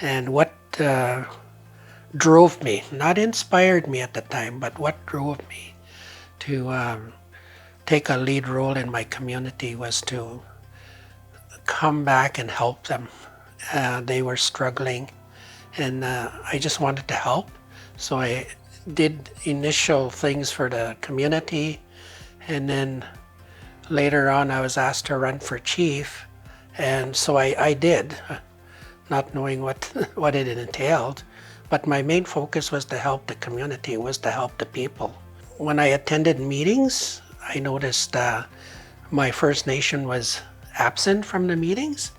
And what drove me, not inspired me at the time, but what drove me to take a lead role in my community was to come back and help them. They were struggling, and I just wanted to help. So I did initial things for the community, and then later on I was asked to run for chief, and so I did, not knowing what it entailed. But my main focus was to help the community, was to help the people. When I attended meetings, I noticed my First Nation was absent from the meetings,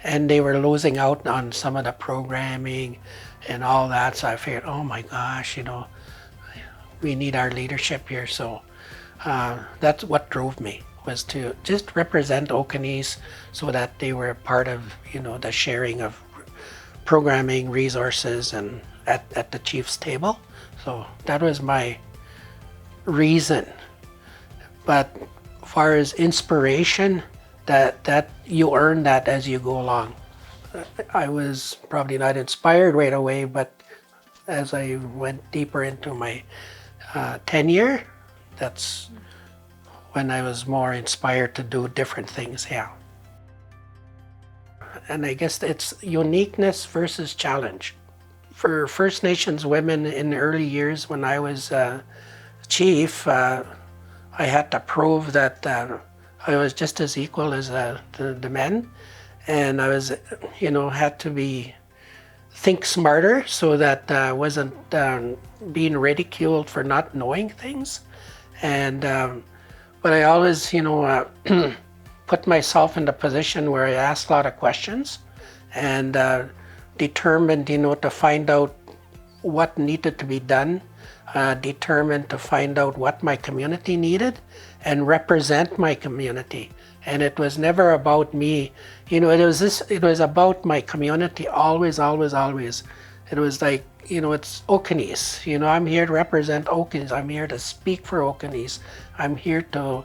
and they were losing out on some of the programming and all that. So I figured, oh my gosh, we need our leadership here. So that's what drove me, was to just represent Okanese so that they were part of, the sharing of programming, resources, and at the chief's table. So that was my reason. But as far as inspiration, that you earn that as you go along. I was probably not inspired right away, but as I went deeper into my tenure, that's when I was more inspired to do different things, yeah. And I guess it's uniqueness versus challenge. For First Nations women in the early years when I was chief, I had to prove that I was just as equal as the men, and I was, had to think smarter so that I wasn't being ridiculed for not knowing things. And but I always, put myself in the position where I asked a lot of questions and determined, to find out what needed to be done, determined to find out what my community needed and represent my community. And it was never about me, it was about my community, always, always, always. It was like, it's Okanese, I'm here to represent Okanese, I'm here to speak for Okanese, I'm here to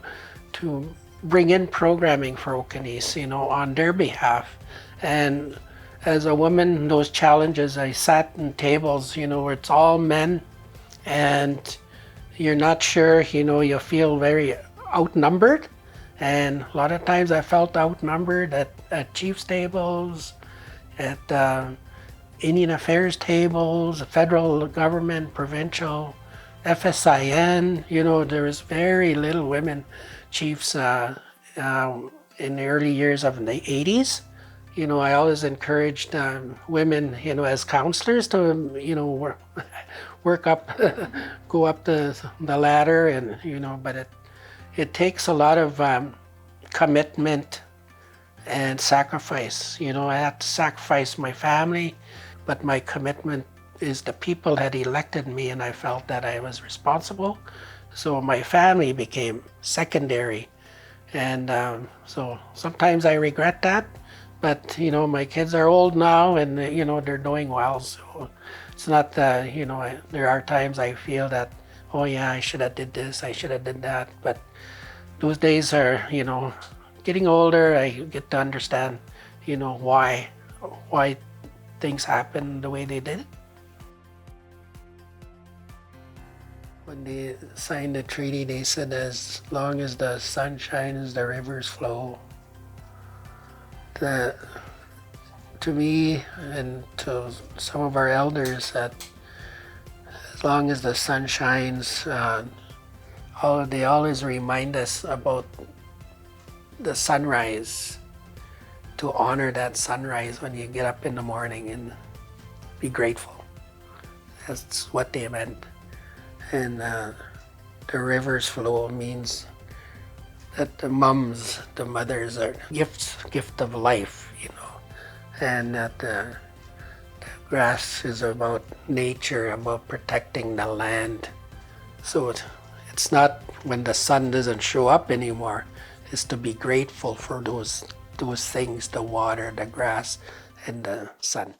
bring in programming for Okanese, on their behalf. And as a woman, those challenges, I sat in tables, where it's all men, and you're not sure, you feel very outnumbered. And a lot of times I felt outnumbered at chief's tables, at Indian affairs tables, federal government, provincial, FSIN, there was very little women chiefs in the early years of the 80s. I always encouraged women, as counselors to, work up, go up the ladder, and, but it takes a lot of commitment and sacrifice. I had to sacrifice my family, but my commitment is the people had elected me, and I felt that I was responsible. So my family became secondary. And so sometimes I regret that, but my kids are old now, and they're doing well. So it's not that, there are times I feel that, oh yeah, I should have did this, I should have did that. But those days are, getting older, I get to understand, why things happen the way they did. When they signed the treaty, they said as long as the sun shines, the rivers flow. To me and to some of our elders, that as long as the sun shines, they always remind us about the sunrise, to honor that sunrise when you get up in the morning and be grateful. That's what they meant. And the rivers flow means that the mothers are gift of life, and that the grass is about nature, about protecting the land. So it's not when the sun doesn't show up anymore, it's to be grateful for those things, the water, the grass, and the sun.